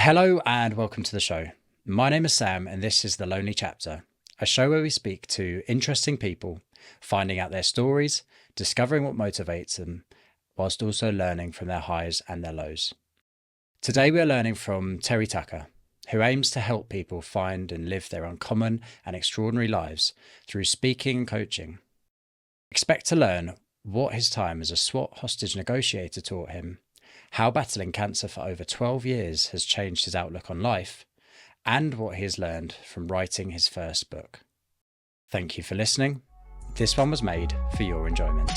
Hello and welcome to the show. My name is Sam and this is The Lonely Chapter, a show where we speak to interesting people, finding out their stories, discovering what motivates them, whilst also learning from their highs and their lows. Today we are learning from Terry Tucker, who aims to help people find and live their uncommon and extraordinary lives through speaking and coaching. Expect to learn what his time as a SWAT hostage negotiator taught him, how battling cancer for over 12 years has changed his outlook on life, and what he has learned from writing his first book. Thank you for listening. This one was made for your enjoyment.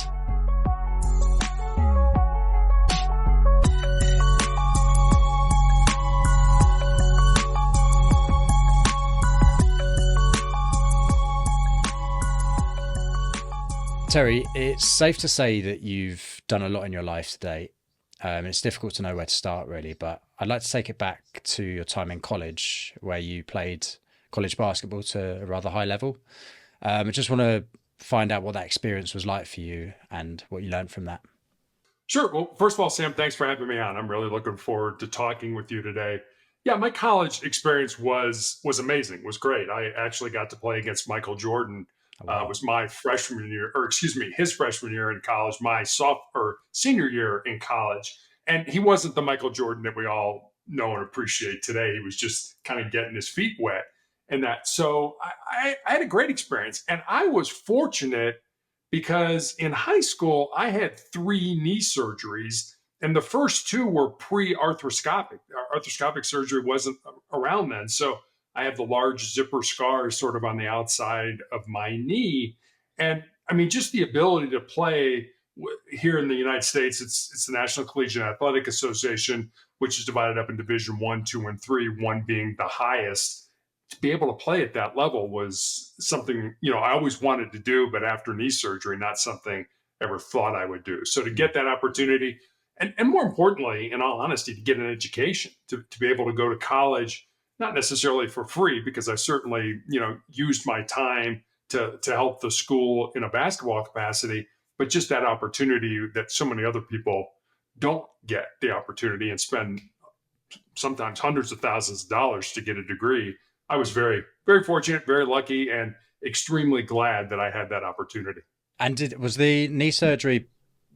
Terry, it's safe to say that you've done a lot in your life today. It's difficult to know where to start, really, but I'd like to take it back to your time in college where you played college basketball to a rather high level. I just want to find out what that experience was like for you and what you learned from that. Sure. Well, first of all, Sam, thanks for having me on. I'm really looking forward to talking with you today. Yeah, my college experience was amazing, was great. I actually got to play against Michael Jordan. Oh, wow. It was my freshman year, or excuse me, his freshman year in college, my senior year in college. And he wasn't the Michael Jordan that we all know and appreciate today. He was just kind of getting his feet wet and that. So I had a great experience. And I was fortunate because in high school, I had 3 knee surgeries. And the first 2 were pre-arthroscopic. Arthroscopic surgery wasn't around then. So I have the large zipper scars sort of on the outside of my knee. And I mean, just the ability to play here in the United States, it's the National Collegiate Athletic Association, which is divided up in Division 1, 2, and 3, 1 being the highest. To be able to play at that level was something, I always wanted to do, but after knee surgery, not something I ever thought I would do. So to get that opportunity, and more importantly, in all honesty, to get an education, to be able to go to college, not necessarily for free, because I certainly, used my time to help the school in a basketball capacity, but just that opportunity that so many other people don't get the opportunity and spend sometimes hundreds of thousands of dollars to get a degree. I was very, very fortunate, very lucky, and extremely glad that I had that opportunity. And was the knee surgery,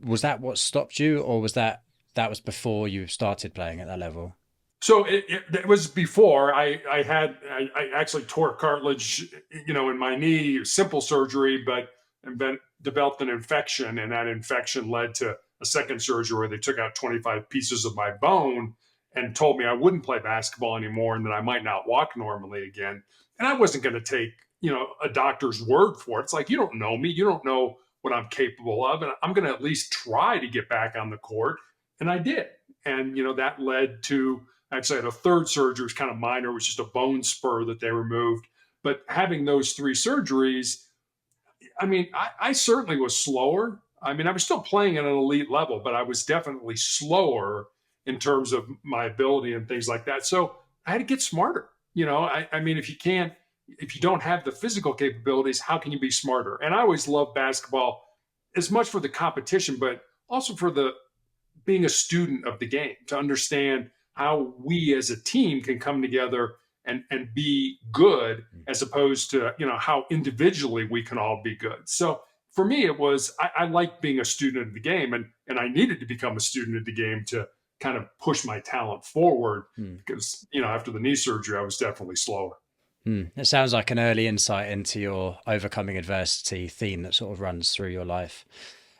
was that what stopped you, or was that was before you started playing at that level? So it was before I actually tore cartilage, in my knee, simple surgery, but then developed an infection, and that infection led to a second surgery where they took out 25 pieces of my bone and told me I wouldn't play basketball anymore and that I might not walk normally again. And I wasn't going to take, a doctor's word for it. It's like, you don't know me. You don't know what I'm capable of. And I'm going to at least try to get back on the court. And I did. And, that led to, actually had a third surgery, it was kind of minor, it was just a bone spur that they removed. But having those 3 surgeries, I mean, I certainly was slower. I mean, I was still playing at an elite level, but I was definitely slower in terms of my ability and things like that. So I had to get smarter. I mean, if you don't have the physical capabilities, how can you be smarter? And I always loved basketball as much for the competition, but also for the being a student of the game, to understand how we as a team can come together and be good, as opposed to, how individually we can all be good. So for me, it was, I liked being a student of the game, and I needed to become a student of the game to kind of push my talent forward because, after the knee surgery, I was definitely slower. It sounds like an early insight into your overcoming adversity theme that sort of runs through your life.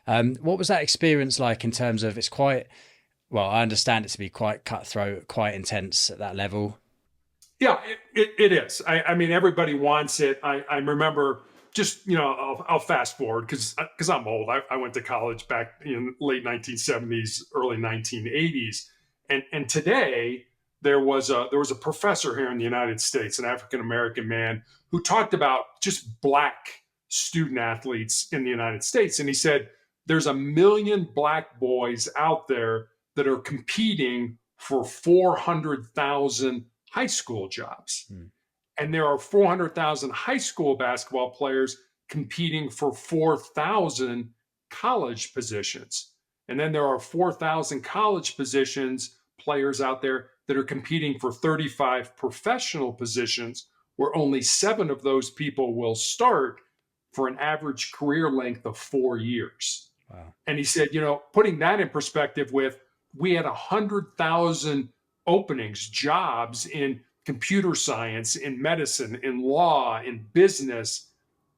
What was that experience like in terms of, I understand it to be quite cutthroat, quite intense at that level. Yeah, it is. I mean, everybody wants it. I remember just, I'll fast forward because I'm old. I went to college back in late 1970s, early 1980s. And today there was a professor here in the United States, an African-American man, who talked about just Black student athletes in the United States. And he said, there's 1 million Black boys out there that are competing for 400,000 high school jobs. And there are 400,000 high school basketball players competing for 4,000 college positions. And then there are 4,000 college positions players out there that are competing for 35 professional positions, where only 7 of those people will start for an average career length of 4 years. Wow. And he said, putting that in perspective with, we had 100,000 openings, jobs in computer science, in medicine, in law, in business,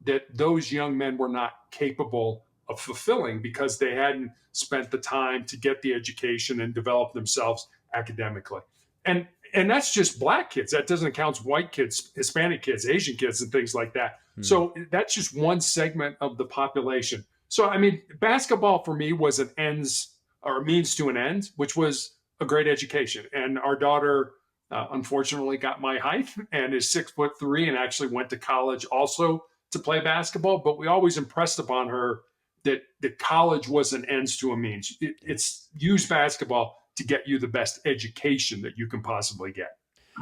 that those young men were not capable of fulfilling because they hadn't spent the time to get the education and develop themselves academically. And that's just black kids. That doesn't count white kids, Hispanic kids, Asian kids, and things like that. So that's just one segment of the population. So, I mean, basketball for me was an ends or a means to an end, which was a great education. And our daughter, unfortunately, got my height and is 6'3" and actually went to college also to play basketball. But we always impressed upon her that college was an ends to a means. It's use basketball to get you the best education that you can possibly get.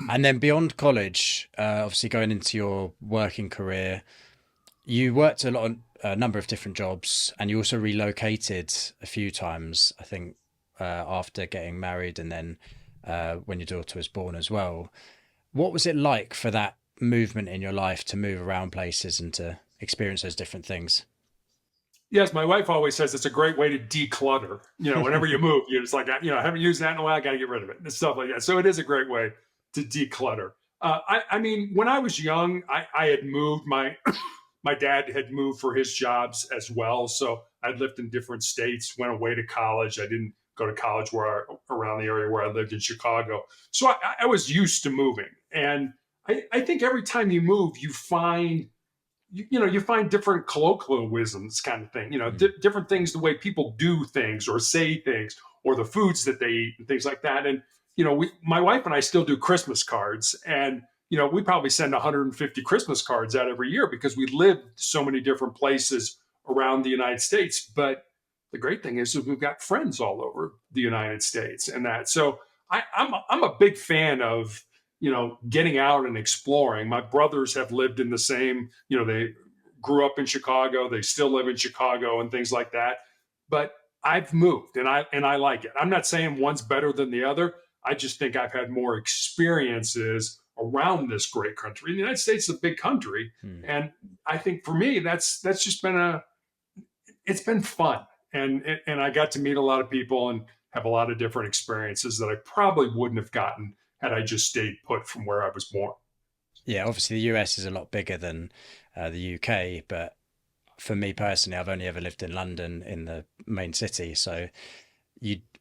And then beyond college, obviously going into your working career, you worked a number of different jobs, and you also relocated a few times, I think, after getting married, and then when your daughter was born as well. What was it like for that movement in your life to move around places and to experience those different things? Yes, my wife always says it's a great way to declutter. Whenever you move, you're just like, I haven't used that in a while, I got to get rid of it and stuff like that. So it is a great way to declutter. I mean, when I was young, I had moved. My dad had moved for his jobs as well. So I'd lived in different states, went away to college. I didn't go to college around the area where I lived in Chicago. So I was used to moving. And I think every time you move, you find different colloquialisms kind of thing, different things, the way people do things or say things or the foods that they eat and things like that. And, my wife and I still do Christmas cards, and, we probably send 150 Christmas cards out every year because we live so many different places around the United States. But the great thing is we've got friends all over the United States and that. So I'm a big fan of, getting out and exploring. My brothers have lived in the same, they grew up in Chicago, they still live in Chicago and things like that. But I've moved and I like it. I'm not saying one's better than the other. I just think I've had more experiences around this great country. The United States is a big country. And I think for me, that's just been it's been fun. And I got to meet a lot of people and have a lot of different experiences that I probably wouldn't have gotten had I just stayed put from where I was born. Yeah, obviously the US is a lot bigger than the UK, but for me personally, I've only ever lived in London, in the main city.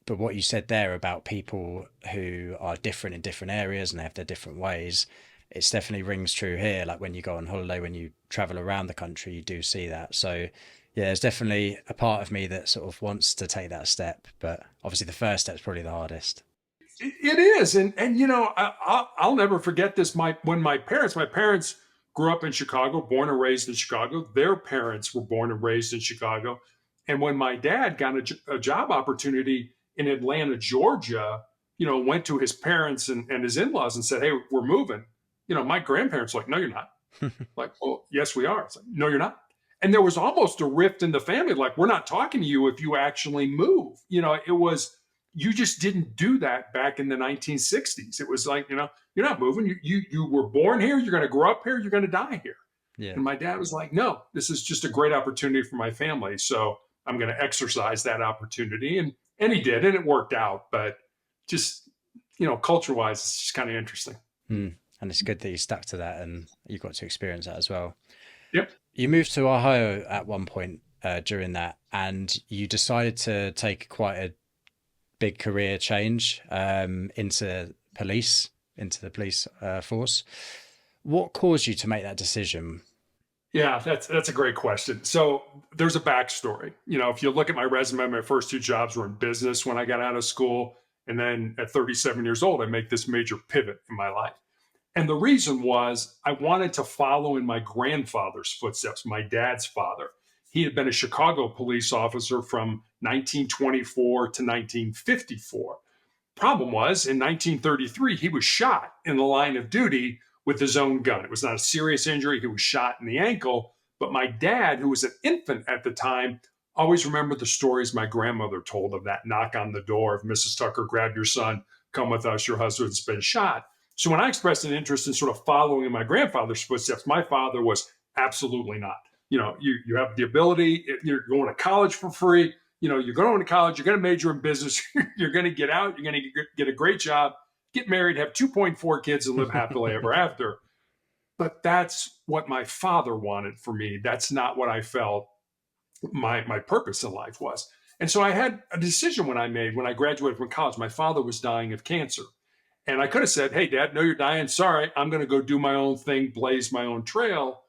But what you said there about people who are different in different areas and they have their different ways, it's definitely rings true here. Like when you go on holiday, when you travel around the country, you do see that. So yeah, there's definitely a part of me that sort of wants to take that step, but obviously the first step is probably the hardest. It is, and I'll never forget this. When my parents grew up in Chicago, born and raised in Chicago. Their parents were born and raised in Chicago, and when my dad got a job opportunity in Atlanta, Georgia, went to his parents and his in-laws and said, "Hey, we're moving." My grandparents were like, "No, you're not." Like, "Well, yes, we are." It's like, "No, you're not." And there was almost a rift in the family, like, "We're not talking to you if you actually move." It was. You just didn't do that back in the 1960s. It was like, you're not moving. You were born here. You're going to grow up here. You're going to die here. Yeah. And my dad was like, no, this is just a great opportunity for my family. So I'm going to exercise that opportunity. And he did, and it worked out. But just, culture wise, it's just kind of interesting. And it's good that you stuck to that and you got to experience that as well. Yep. You moved to Ohio at one point during that, and you decided to take quite a big career change into the police force. What caused you to make that decision? Yeah, that's a great question. So there's a backstory. If you look at my resume, my first 2 jobs were in business when I got out of school. And then at 37 years old, I make this major pivot in my life. And the reason was I wanted to follow in my grandfather's footsteps, my dad's father. He had been a Chicago police officer from 1924 to 1954. Problem was, in 1933, he was shot in the line of duty with his own gun. It was not a serious injury. He was shot in the ankle. But my dad, who was an infant at the time, always remembered the stories my grandmother told of that knock on the door of Mrs. Tucker, grab your son, come with us. Your husband's been shot. So when I expressed an interest in sort of following in my grandfather's footsteps, my father was absolutely not. You have the ability, you're going to college for free. You're going to college, you're going to major in business, you're going to get out, you're going to get a great job, get married, have 2.4 kids, and live happily ever after. But that's what my father wanted for me. That's not what I felt my purpose in life was. And so I had a decision when I graduated from college. My father was dying of cancer. And I could have said, hey, Dad, no, you're dying. Sorry, I'm going to go do my own thing, blaze my own trail.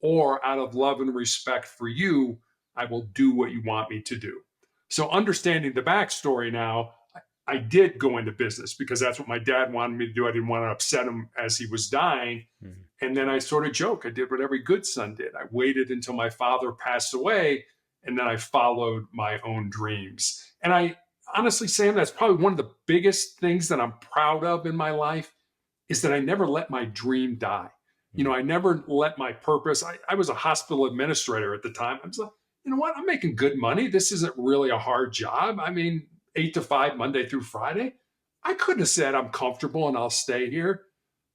Or out of love and respect for you, I will do what you want me to do. So understanding the backstory now, I did go into business because that's what my dad wanted me to do. I didn't want to upset him as he was dying. Mm-hmm. And then I sort of joke, I did what every good son did. I waited until my father passed away, and then I followed my own dreams. And I honestly, Sam, that's probably one of the biggest things that I'm proud of in my life is that I never let my dream die. I never let my purpose. I was a hospital administrator at the time. I was like, you know what? I'm making good money. This isn't really a hard job. I mean, 8 to 5, Monday through Friday. I couldn't have said I'm comfortable and I'll stay here,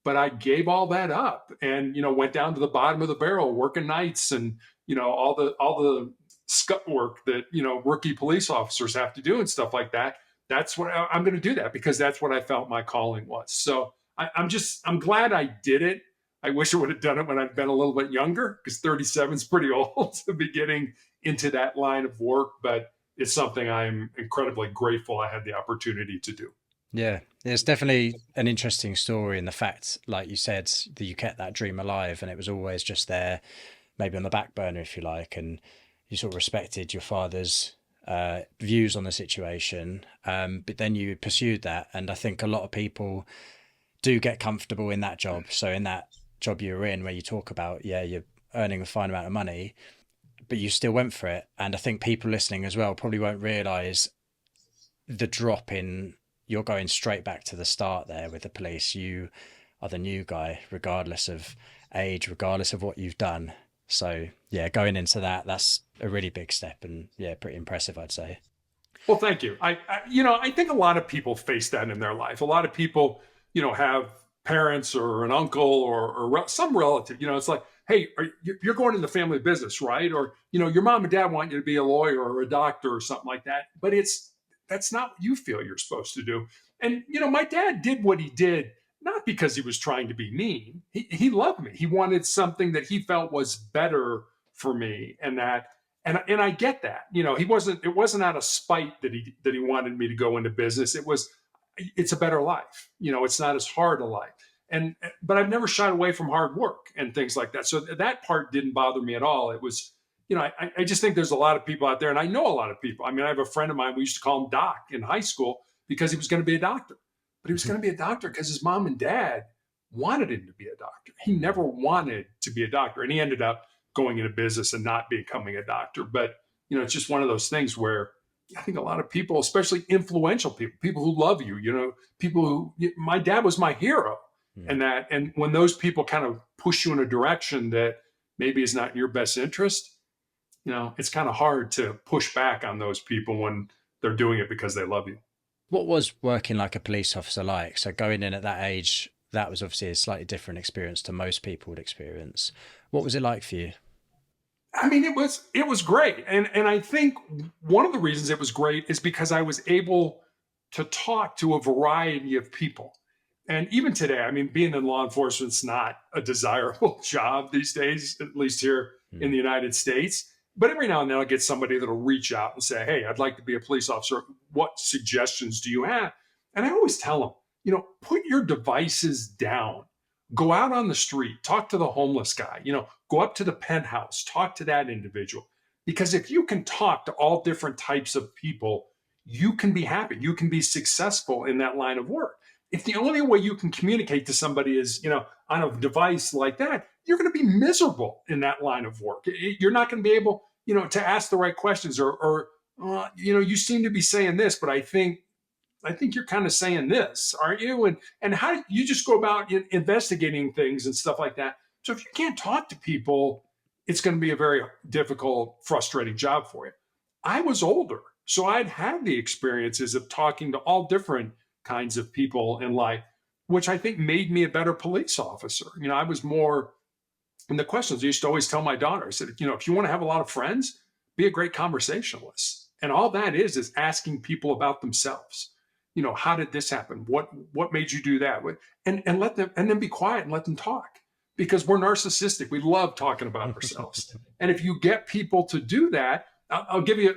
but I gave all that up and, went down to the bottom of the barrel, working nights and, all the scut work that, rookie police officers have to do and stuff like that. That's what I'm going to do that because that's what I felt my calling was. So I'm glad I did it. I wish I would have done it when I'd been a little bit younger because 37 is pretty old to be getting into that line of work, but it's something I'm incredibly grateful I had the opportunity to do. Yeah, it's definitely an interesting story in the fact, like you said, that you kept that dream alive and it was always just there, maybe on the back burner, if you like, and you sort of respected your father's views on the situation, but then you pursued that. And I think a lot of people do get comfortable in that job. So in that job you were in where you talk about, you're earning a fine amount of money, but you still went for it. And I think people listening as well probably won't realize the drop in, you're going straight back to the start there with the police. You are the new guy, regardless of age, regardless of what you've done. So going into that's a really big step and pretty impressive, I'd say. Well, thank you. I think a lot of people face that in their life. A lot of people, have parents or an uncle or some relative, it's like, hey, you're going into family business, right? Or, your mom and dad want you to be a lawyer or a doctor or something like that. But that's not what you feel you're supposed to do. And, my dad did what he did, not because he was trying to be mean. He loved me. He wanted something that he felt was better for me. And I get that, it wasn't out of spite that he wanted me to go into business. It's a better life. It's not as hard a life. But I've never shied away from hard work and things like that. So that part didn't bother me at all. It was, I just think there's a lot of people out there, and I know a lot of people. I mean, I have a friend of mine, we used to call him Doc in high school because he was going to be a doctor. But he was going to be a doctor because his mom and dad wanted him to be a doctor. He never wanted to be a doctor. And he ended up going into business and not becoming a doctor. But, it's just one of those things where I think a lot of people, especially influential people who love you, my dad was my hero. And when those people kind of push you in a direction that maybe is not in your best interest, it's kind of hard to push back on those people when they're doing it because they love you. What was working like a police officer like? So going in at that age, that was obviously a slightly different experience to most people would experience. What was it like for you? I mean, it was great. And I think one of the reasons it was great is because I was able to talk to a variety of people. And even today, I mean, being in law enforcement's not a desirable job these days, at least here in the United States. But every now and then I'll get somebody that'll reach out and say, hey, I'd like to be a police officer. What suggestions do you have? And I always tell them, put your devices down. Go out on the street, talk to the homeless guy, go up to the penthouse, talk to that individual. Because if you can talk to all different types of people, you can be happy. You can be successful in that line of work. If the only way you can communicate to somebody is, on a device like that, you're going to be miserable in that line of work. You're not going to be able, to ask the right questions or you seem to be saying this, but I think you're kind of saying this, aren't you? And how do you just go about investigating things and stuff like that? So if you can't talk to people, it's going to be a very difficult, frustrating job for you. I was older, so I'd had the experiences of talking to all different kinds of people in life, which I think made me a better police officer. I was more in the questions. I used to always tell my daughter, I said, if you want to have a lot of friends, be a great conversationalist. And all that is asking people about themselves. How did this happen? What made you do that? And let them, and then be quiet and let them talk, because we're narcissistic. We love talking about ourselves. And if you get people to do that, I'll give you,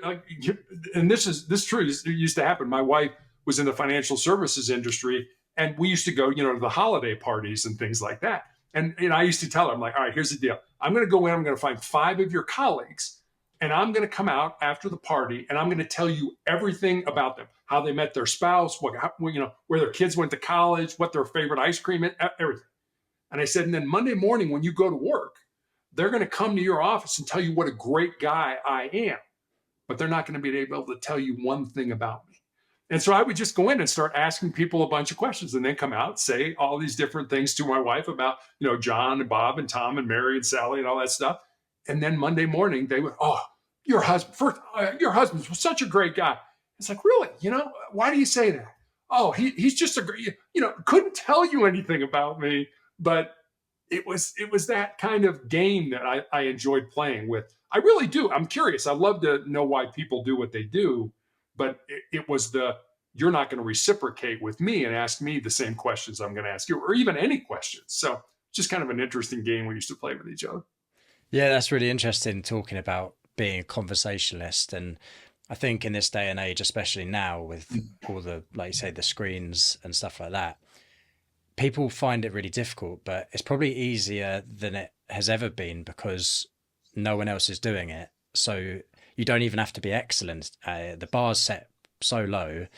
and this true, it used to happen. My wife was in the financial services industry, and we used to go, to the holiday parties and things like that. And I used to tell her, I'm like, all right, here's the deal. I'm going to go in, I'm going to find 5 of your colleagues, and I'm going to come out after the party, and I'm going to tell you everything about them, how they met their spouse, where their kids went to college, what their favorite ice cream is, everything. And I said, and then Monday morning when you go to work, they're going to come to your office and tell you what a great guy I am, but they're not going to be able to tell you one thing about me. And so I would just go in and start asking people a bunch of questions, and then come out, say all these different things to my wife about, John and Bob and Tom and Mary and Sally and all that stuff. And then Monday morning they would, oh, your husband's such a great guy. It's like, really? Why do you say that? Oh, he's just a great, couldn't tell you anything about me, but it was that kind of game that I enjoyed playing with. I really do. I'm curious. I love to know why people do what they do, but it was you're not going to reciprocate with me and ask me the same questions I'm going to ask you, or even any questions. So just kind of an interesting game we used to play with each other. Yeah, that's really interesting, talking about being a conversationalist. And I think in this day and age, especially now with all the, like you say, the screens and stuff like that, people find it really difficult, but it's probably easier than it has ever been because no one else is doing it. So you don't even have to be excellent. The bar's set so low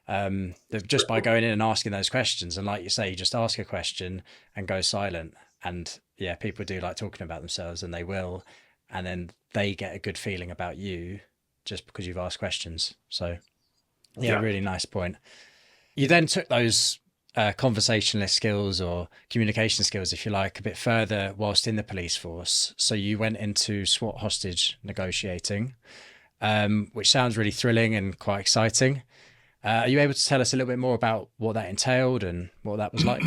that just by going in and asking those questions, and like you say, you just ask a question and go silent. And yeah, people do like talking about themselves, and they will, and then they get a good feeling about you just because you've asked questions. So yeah, really nice point. You then took those conversationalist skills or communication skills, if you like, a bit further whilst in the police force. So you went into SWAT hostage negotiating, which sounds really thrilling and quite exciting. Are you able to tell us a little bit more about what that entailed and what that was like?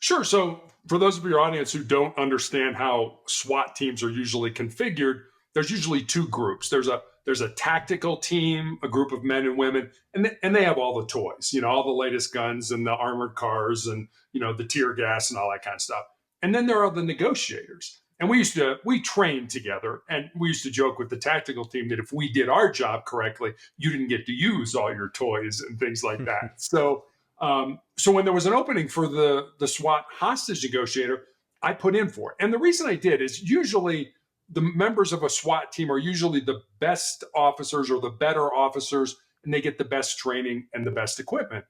Sure. So for those of your audience who don't understand how SWAT teams are usually configured, there's usually 2 groups. There's a tactical team, a group of men and women, and they have all the toys, all the latest guns and the armored cars and, the tear gas and all that kind of stuff. And then there are the negotiators. And we trained together, and we used to joke with the tactical team that if we did our job correctly, you didn't get to use all your toys and things like that. So when there was an opening for the SWAT hostage negotiator, I put in for it. And the reason I did is usually the members of a SWAT team are usually the best officers or the better officers, and they get the best training and the best equipment.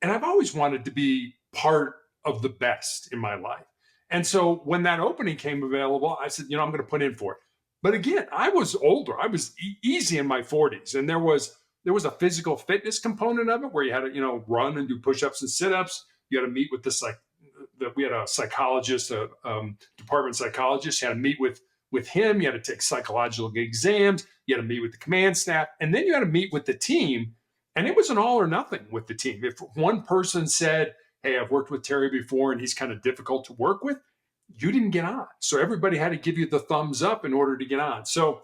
And I've always wanted to be part of the best in my life. And so when that opening came available, I said, I'm going to put in for it. But again, I was older. I was easy in my 40s. And there was a physical fitness component of it where you had to, run and do push-ups and sit-ups. You had to meet with we had a psychologist, a department psychologist. You had to meet with him. You had to take psychological exams. You had to meet with the command staff. And then you had to meet with the team. And it was an all or nothing with the team. If one person said, hey, I've worked with Terry before and he's kind of difficult to work with, you didn't get on. So everybody had to give you the thumbs up in order to get on. So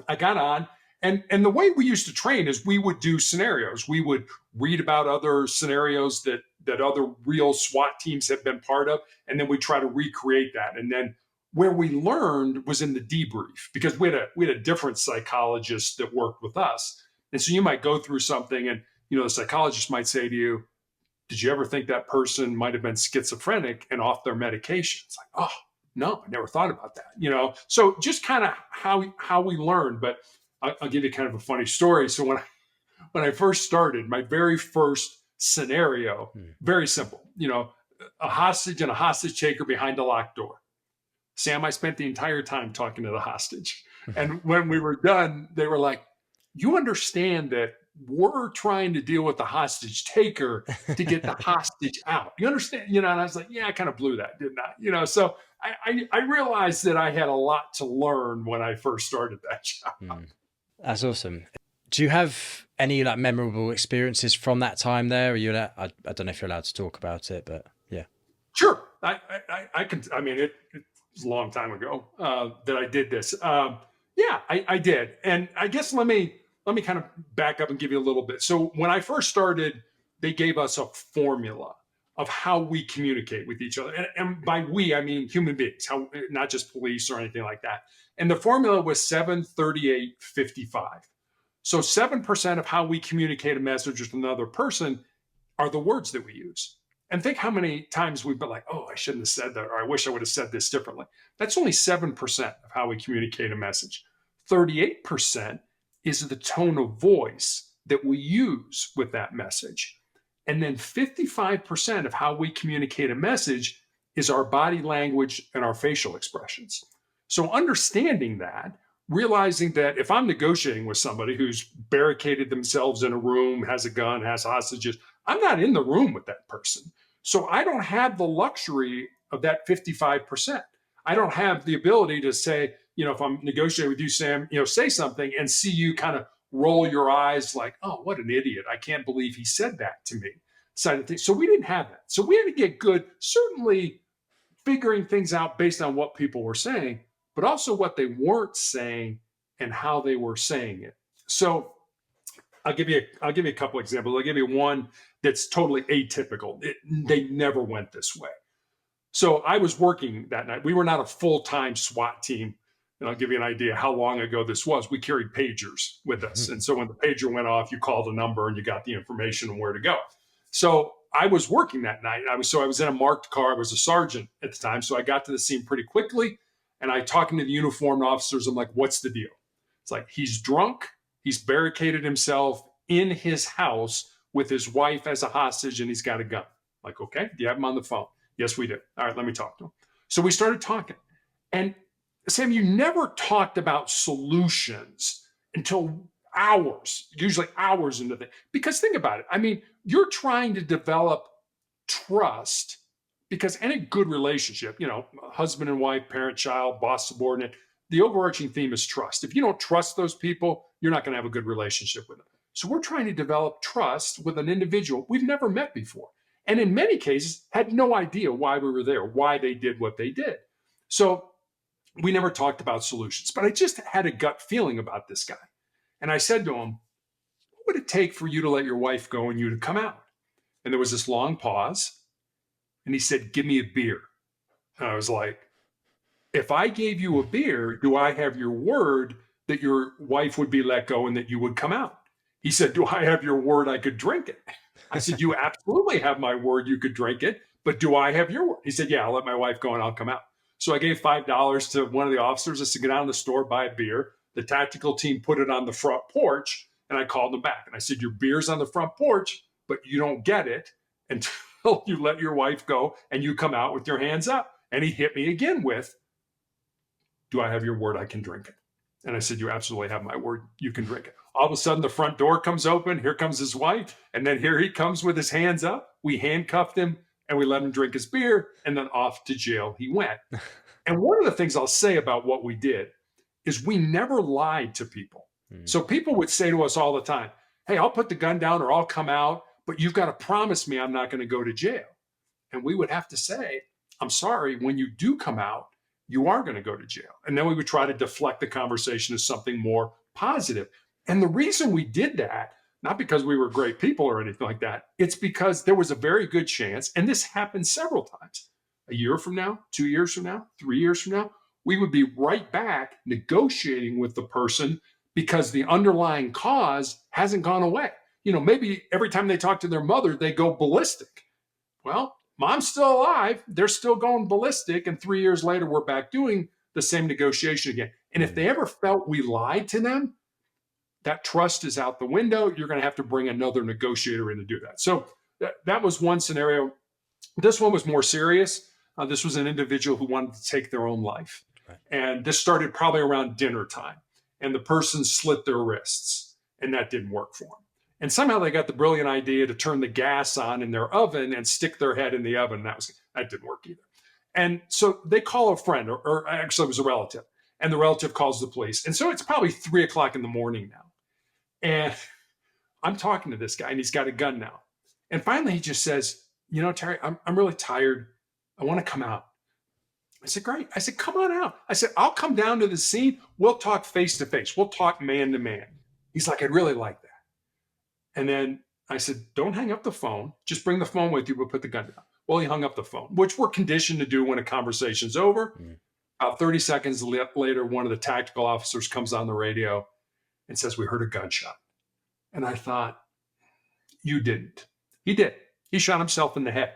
I got on. And the way we used to train is we would do scenarios. We would read about other scenarios that other real SWAT teams have been part of, and then we try to recreate that. And then where we learned was in the debrief, because we had a different psychologist that worked with us. And so you might go through something, and the psychologist might say to you, did you ever think that person might have been schizophrenic and off their medication? It's like, oh, no, I never thought about that. So just kind of how we learned. But I'll give you kind of a funny story. So when I first started, my very first scenario, very simple, a hostage and a hostage taker behind a locked door. Sam, I spent the entire time talking to the hostage. And when we were done, they were like, you understand that we're trying to deal with the hostage taker to get the hostage out. You understand? And I was like, yeah, I kind of blew that, didn't I? So I realized that I had a lot to learn when I first started that job. That's awesome. Do you have any like memorable experiences from that time there? Are you I don't know if you're allowed to talk about it, but yeah. Sure. I can, I mean, it was a long time ago that I did this. Yeah, I did. And I guess let me kind of back up and give you a little bit. So when I first started, they gave us a formula of how we communicate with each other. And by we, I mean human beings, how, not just police or anything like that. And the formula was 73855. So 7% of how we communicate a message with another person are the words that we use. And think how many times we've been like, oh, I shouldn't have said that, or I wish I would have said this differently. That's only 7% of how we communicate a message. 38% is the tone of voice that we use with that message. And then 55% of how we communicate a message is our body language and our facial expressions. So understanding that, realizing that if I'm negotiating with somebody who's barricaded themselves in a room, has a gun, has hostages, I'm not in the room with that person. So I don't have the luxury of that 55%. I don't have the ability to say, if I'm negotiating with you, Sam, say something and see you kind of roll your eyes like, oh, what an idiot. I can't believe he said that to me. So we didn't have that. So we had to get good, certainly figuring things out based on what people were saying, but also what they weren't saying and how they were saying it. So I'll give you a couple examples. I'll give you one that's totally atypical. They never went this way. So I was working that night. We were not a full-time SWAT team. And I'll give you an idea how long ago this was. We carried pagers with us. And so when the pager went off, you called a number and you got the information on where to go. So I was working that night. I was in a marked car. I was a sergeant at the time. So I got to the scene pretty quickly. And I talking to the uniformed officers. I'm like, what's the deal? It's like, he's drunk. He's barricaded himself in his house with his wife as a hostage, and he's got a gun. I'm like, okay, do you have him on the phone? Yes, we do. All right, let me talk to him. So we started talking. And Sam, you never talked about solutions until hours, usually hours into the, because think about it. I mean, you're trying to develop trust because any good relationship, husband and wife, parent, child, boss, subordinate, the overarching theme is trust. If you don't trust those people, you're not going to have a good relationship with them. So we're trying to develop trust with an individual we've never met before. And in many cases, had no idea why we were there, why they did what they did. So we never talked about solutions, but I just had a gut feeling about this guy. And I said to him, what would it take for you to let your wife go and you to come out? And there was this long pause. And he said, give me a beer. And I was like, if I gave you a beer, do I have your word that your wife would be let go and that you would come out? He said, do I have your word I could drink it? I said, you absolutely have my word you could drink it, but do I have your word? He said, yeah, I'll let my wife go and I'll come out. So I gave $5 to one of the officers. I said, go down to the store, buy a beer. The tactical team put it on the front porch, and I called them back. And I said, your beer's on the front porch, but you don't get it until you let your wife go and you come out with your hands up. And he hit me again with, do I have your word I can drink it? And I said, you absolutely have my word. You can drink it. All of a sudden, the front door comes open. Here comes his wife. And then here he comes with his hands up. We handcuffed him and we let him drink his beer. And then off to jail he went. And one of the things I'll say about what we did is we never lied to people. So people would say to us all the time, hey, I'll put the gun down or I'll come out, but you've got to promise me I'm not going to go to jail. And we would have to say, I'm sorry, when you do come out, you are going to go to jail. And then we would try to deflect the conversation to something more positive. And the reason we did that, not because we were great people or anything like that, it's because there was a very good chance, and this happened several times, a year from now, 2 years from now, 3 years from now, we would be right back negotiating with the person because the underlying cause hasn't gone away. Maybe every time they talk to their mother, they go ballistic. Well, mom's still alive. They're still going ballistic. And 3 years later, we're back doing the same negotiation again. And if they ever felt we lied to them, that trust is out the window. You're going to have to bring another negotiator in to do that. So that was one scenario. This one was more serious. This was an individual who wanted to take their own life. Right. And this started probably around dinner time. And the person slit their wrists. And that didn't work for them. And somehow they got the brilliant idea to turn the gas on in their oven and stick their head in the oven. That didn't work either. And so they call a friend, or actually it was a relative. And the relative calls the police. And so it's probably 3 o'clock in the morning now. And I'm talking to this guy and he's got a gun now. And finally he just says, Terry, I'm really tired. I want to come out. I said, great. I said, come on out. I said, I'll come down to the scene. We'll talk face to face. We'll talk man to man. He's like, I'd really like that. And then I said, don't hang up the phone. Just bring the phone with you. We'll put the gun down. Well, he hung up the phone, which we're conditioned to do when a conversation's over. About 30 seconds later, one of the tactical officers comes on the radio and says, we heard a gunshot. And I thought, you didn't. He did. He shot himself in the head.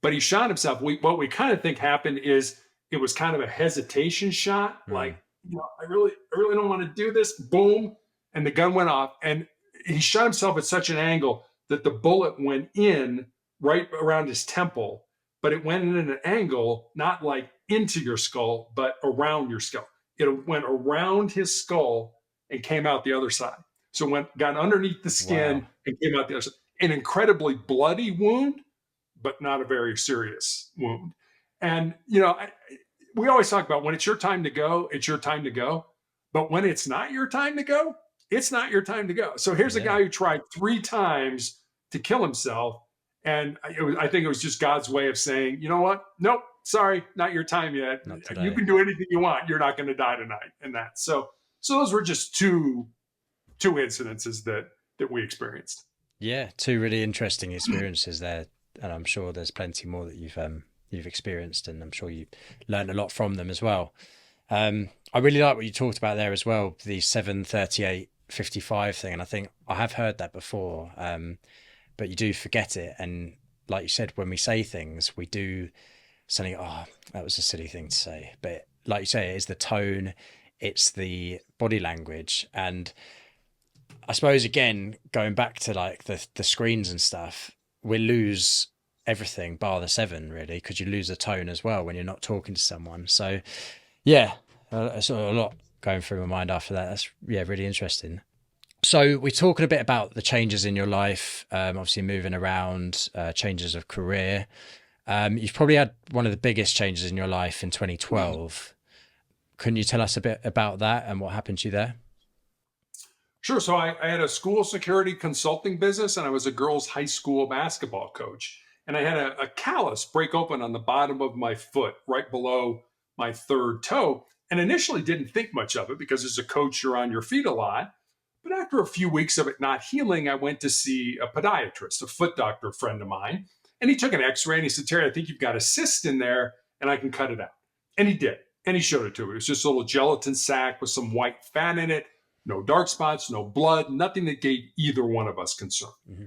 But he shot himself. What we kind of think happened is it was kind of a hesitation shot. Like, I really don't want to do this. Boom. And the gun went off. And he shot himself at such an angle that the bullet went in right around his temple, but it went in an angle, not like into your skull, but around your skull. It went around his skull and came out the other side. So got underneath the skin and came out the other side. An incredibly bloody wound, but not a very serious wound. And, we always talk about when it's your time to go, it's your time to go. But when it's not your time to go, it's not your time to go. So here's a guy who tried 3 times to kill himself. And I think it was just God's way of saying, you know what? Nope, sorry, not your time yet. You can do anything you want. You're not going to die tonight. And that. So those were just two incidences that we experienced. Yeah, 2 really interesting experiences there. And I'm sure there's plenty more that you've experienced, and I'm sure you learned a lot from them as well. I really like what you talked about there as well, the 7:38:55 thing. And I think I have heard that before, but you do forget it. And like you said, when we say things, we do something, that was a silly thing to say. But like you say, it is the tone, it's the body language. And I suppose, again, going back to like the screens and stuff, we lose everything bar the 7, really, because you lose the tone as well when you're not talking to someone. So yeah, sort of a lot going through my mind after that. That's really interesting. So we're talking a bit about the changes in your life, obviously moving around, changes of career. You've probably had one of the biggest changes in your life in 2012. Couldn't you tell us a bit about that and what happened to you there? Sure. So I had a school security consulting business, and I was a girls' high school basketball coach. And I had a callus break open on the bottom of my foot, right below my 3rd toe. And initially didn't think much of it because as a coach, you're on your feet a lot. But after a few weeks of it not healing, I went to see a podiatrist, a foot doctor friend of mine. And he took an x-ray and he said, Terry, I think you've got a cyst in there and I can cut it out. And he did. And he showed it to me. It was just a little gelatin sac with some white fat in it, no dark spots, no blood, nothing that gave either one of us concern. Mm-hmm.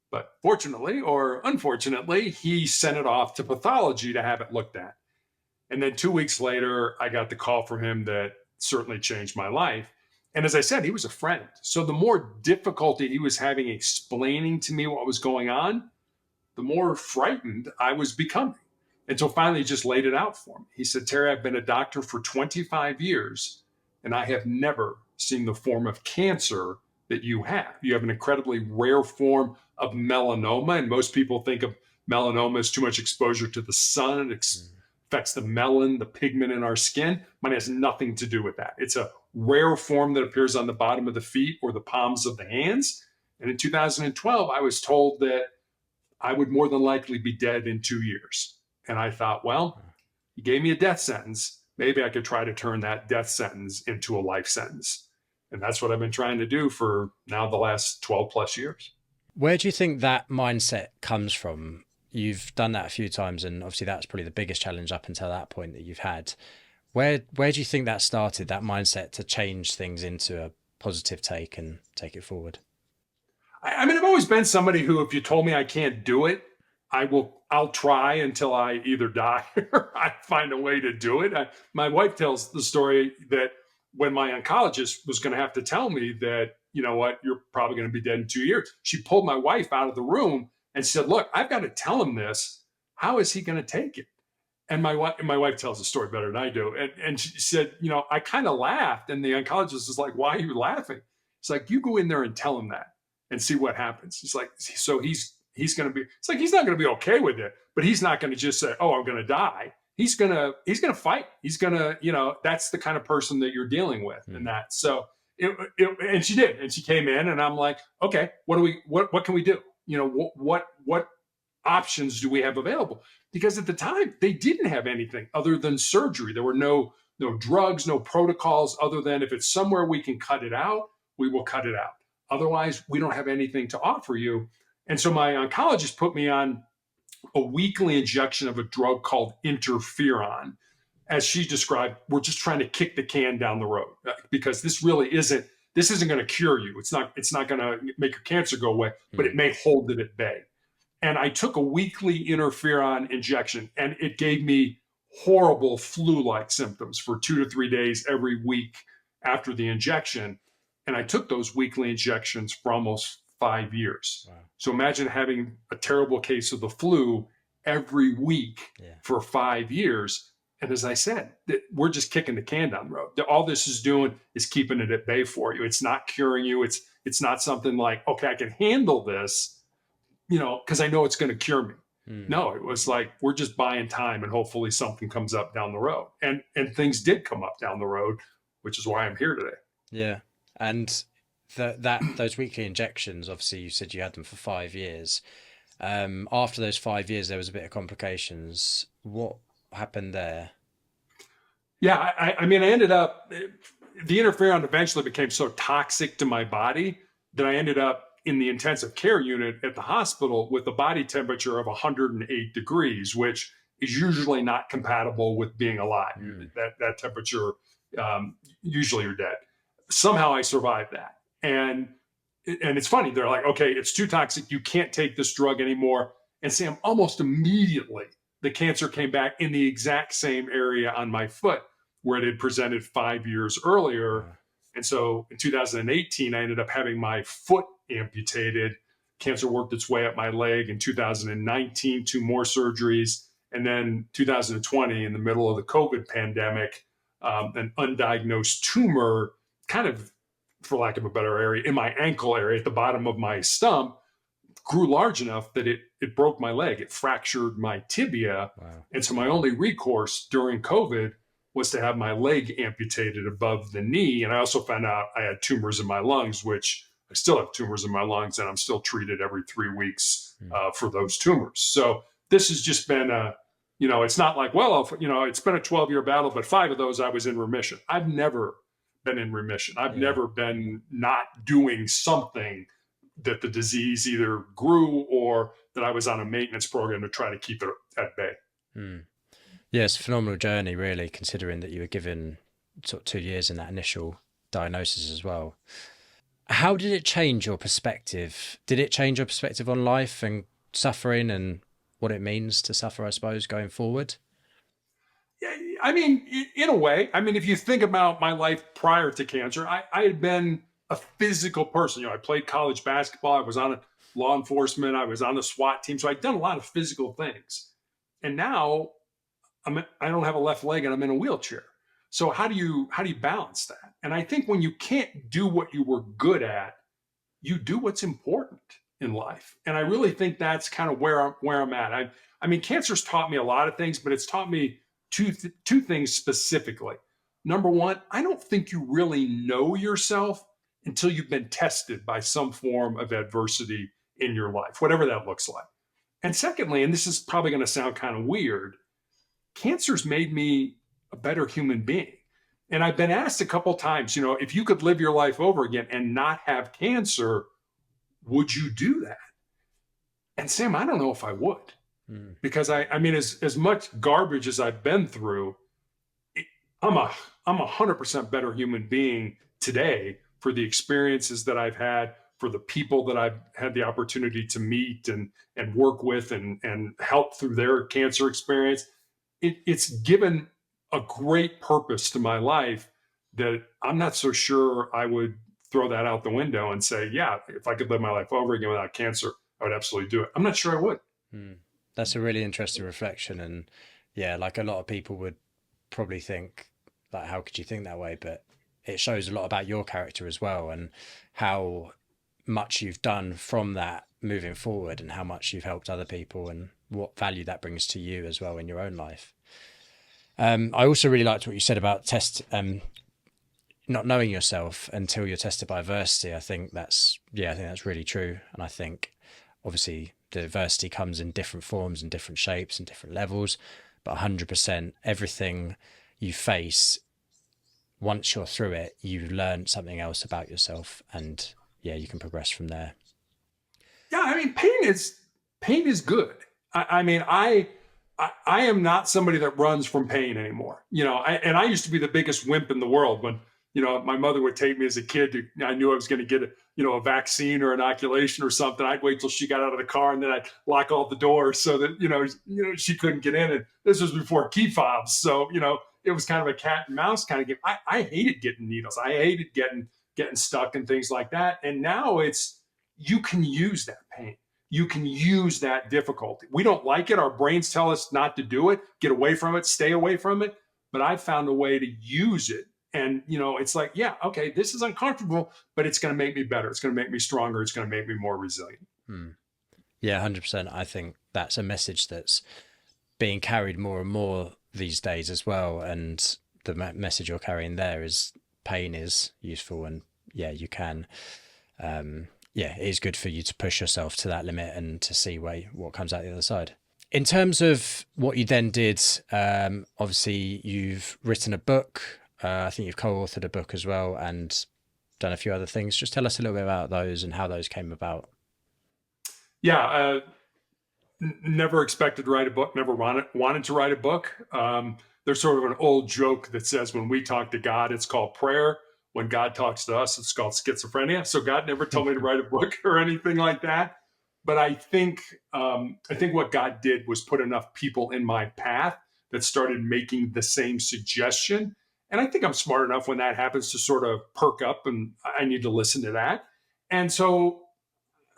But fortunately or unfortunately, he sent it off to pathology to have it looked at. And then 2 weeks later, I got the call from him that certainly changed my life. And as I said, he was a friend. So the more difficulty he was having explaining to me what was going on, the more frightened I was becoming. Until finally he just laid it out for me. He said, Terry, I've been a doctor for 25 years, and I have never seen the form of cancer that you have. You have an incredibly rare form of melanoma, and most people think of melanoma as too much exposure to the sun. It affects the melanin, the pigment in our skin. Mine has nothing to do with that. It's a rare form that appears on the bottom of the feet or the palms of the hands. And in 2012, I was told that I would more than likely be dead in 2 years. And I thought, well, he gave me a death sentence. Maybe I could try to turn that death sentence into a life sentence. And that's what I've been trying to do for now the last 12 plus years. Where do you think that mindset comes from? You've done that a few times, and obviously that's probably the biggest challenge up until that point that you've had. Where do you think that started, that mindset to change things into a positive take and take it forward? I mean, I've always been somebody who, if you told me I can't do it, I'll try until I either die or I find a way to do it. My wife tells the story that when my oncologist was going to have to tell me that, you know what, you're probably going to be dead in 2 years, she pulled my wife out of the room and said, look, I've got to tell him this. How is he going to take it? And my wife tells the story better than I do. And she said, you know, I kind of laughed. And the oncologist was like, why are you laughing? It's like, you go in there and tell him that and see what happens. He's like, so he's going to be, it's like, he's not going to be okay with it, but he's not going to just say, oh, I'm going to die. He's going to fight. He's going to, you know, that's the kind of person that you're dealing with and that. So and she did, and she came in, and I'm like, okay, what can we do? What options do we have available? Because at the time they didn't have anything other than surgery. There were no drugs, no protocols other than if it's somewhere we can cut it out, we will cut it out. Otherwise, we don't have anything to offer you. And so my oncologist put me on a weekly injection of a drug called interferon. As she described, we're just trying to kick the can down the road because this isn't going to cure you. It's not going to make your cancer go away, but it may hold it at bay. And I took a weekly interferon injection, and it gave me horrible flu-like symptoms for 2 to 3 days every week after the injection. And I took those weekly injections for almost 5 years. Wow. So imagine having a terrible case of the flu every week for 5 years. And as I said, we're just kicking the can down the road. All this is doing is keeping it at bay for you. It's not curing you. It's not something like, okay, I can handle this, because I know it's going to cure me. No, it was like, we're just buying time and hopefully something comes up down the road. And things did come up down the road, which is why I'm here today. Yeah. And those weekly injections, obviously you said you had them for 5 years. After those 5 years, there was a bit of complications. What happened there? Yeah, I mean, I ended up, the interferon eventually became so toxic to my body that I ended up in the intensive care unit at the hospital with a body temperature of 108 degrees, which is usually not compatible with being alive. That temperature, usually you're dead. Somehow I survived that. And it's funny, they're like, okay, it's too toxic. You can't take this drug anymore. And Sam, almost immediately, the cancer came back in the exact same area on my foot where it had presented 5 years earlier. And so in 2018, I ended up having my foot amputated. Cancer worked its way up my leg. In 2019, 2 more surgeries. And then 2020, in the middle of the COVID pandemic, an undiagnosed tumor, kind of, for lack of a better area, in my ankle area at the bottom of my stump, grew large enough that it broke my leg. It fractured my tibia. Wow. And so my only recourse during COVID was to have my leg amputated above the knee. And I also found out I had tumors in my lungs, which I still have tumors in my lungs, and I'm still treated every 3 weeks for those tumors. So this has just been it's not like, well, it's been a 12-year battle, but 5 of those I was in remission. I've never been in remission. I've never been not doing something that the disease either grew or that I was on a maintenance program to try to keep it at bay. Yeah, it's a phenomenal journey, really, considering that you were given sort of 2 years in that initial diagnosis as well. How did it change your perspective? Did it change your perspective on life and suffering and what it means to suffer, I suppose, going forward? Yeah, I mean, in a way. I mean, if you think about my life prior to cancer, I had been a physical person. I played college basketball. I was on law enforcement. I was on the SWAT team. So I'd done a lot of physical things. And now I don't have a left leg and I'm in a wheelchair. So how do you balance that? And I think when you can't do what you were good at, you do what's important in life. And I really think that's kind of where I'm at. I mean, cancer's taught me a lot of things, but it's taught me two things specifically. Number one, I don't think you really know yourself until you've been tested by some form of adversity in your life, whatever that looks like. And secondly, and this is probably going to sound kind of weird, cancer's made me a better human being. And I've been asked a couple times, if you could live your life over again and not have cancer, would you do that? And Sam, I don't know if I would. Because I mean, as much garbage as I've been through, I'm a 100% better human being today for the experiences that I've had, for the people that I've had the opportunity to meet and work with and help through their cancer experience. It's given a great purpose to my life that I'm not so sure I would throw that out the window and say, yeah, if I could live my life over again without cancer, I would absolutely do it. I'm not sure I would. That's a really interesting reflection. And yeah, like a lot of people would probably think, like, how could you think that way? But it shows a lot about your character as well and how much you've done from that moving forward and how much you've helped other people and what value that brings to you as well in your own life. I also really liked what you said about not knowing yourself until you're tested by adversity. I think that's really true. And I think obviously the adversity comes in different forms and different shapes and different levels, but 100% everything you face, once you're through it, you learn something else about yourself, and yeah, you can progress from there. Yeah, I mean, pain is good. I mean, I am not somebody that runs from pain anymore. And I used to be the biggest wimp in the world when my mother would take me as a kid. I knew I was going to get a vaccine or inoculation or something. I'd wait till she got out of the car and then I'd lock all the doors so that she couldn't get in. And this was before key fobs, so it was kind of a cat and mouse kind of game. I hated getting needles. I hated getting stuck and things like that. And now you can use that pain. You can use that difficulty. We don't like it. Our brains tell us not to do it, get away from it, stay away from it. But I found a way to use it. And, it's like, yeah, okay, this is uncomfortable, but it's going to make me better. It's going to make me stronger. It's going to make me more resilient. Yeah, 100%. I think that's a message that's being carried more and more these days as well. And the message you're carrying there is pain is useful, and yeah, you can. Yeah, it is good for you to push yourself to that limit and to see what comes out the other side. In terms of what you then did, obviously you've written a book. I think you've co-authored a book as well and done a few other things. Just tell us a little bit about those and how those came about. Yeah, never expected to write a book, never wanted to write a book. There's sort of an old joke that says when we talk to God, it's called prayer. When God talks to us, it's called schizophrenia. So God never told me to write a book or anything like that. But I think what God did was put enough people in my path that started making the same suggestion. And I think I'm smart enough when that happens to sort of perk up, and I need to listen to that. And so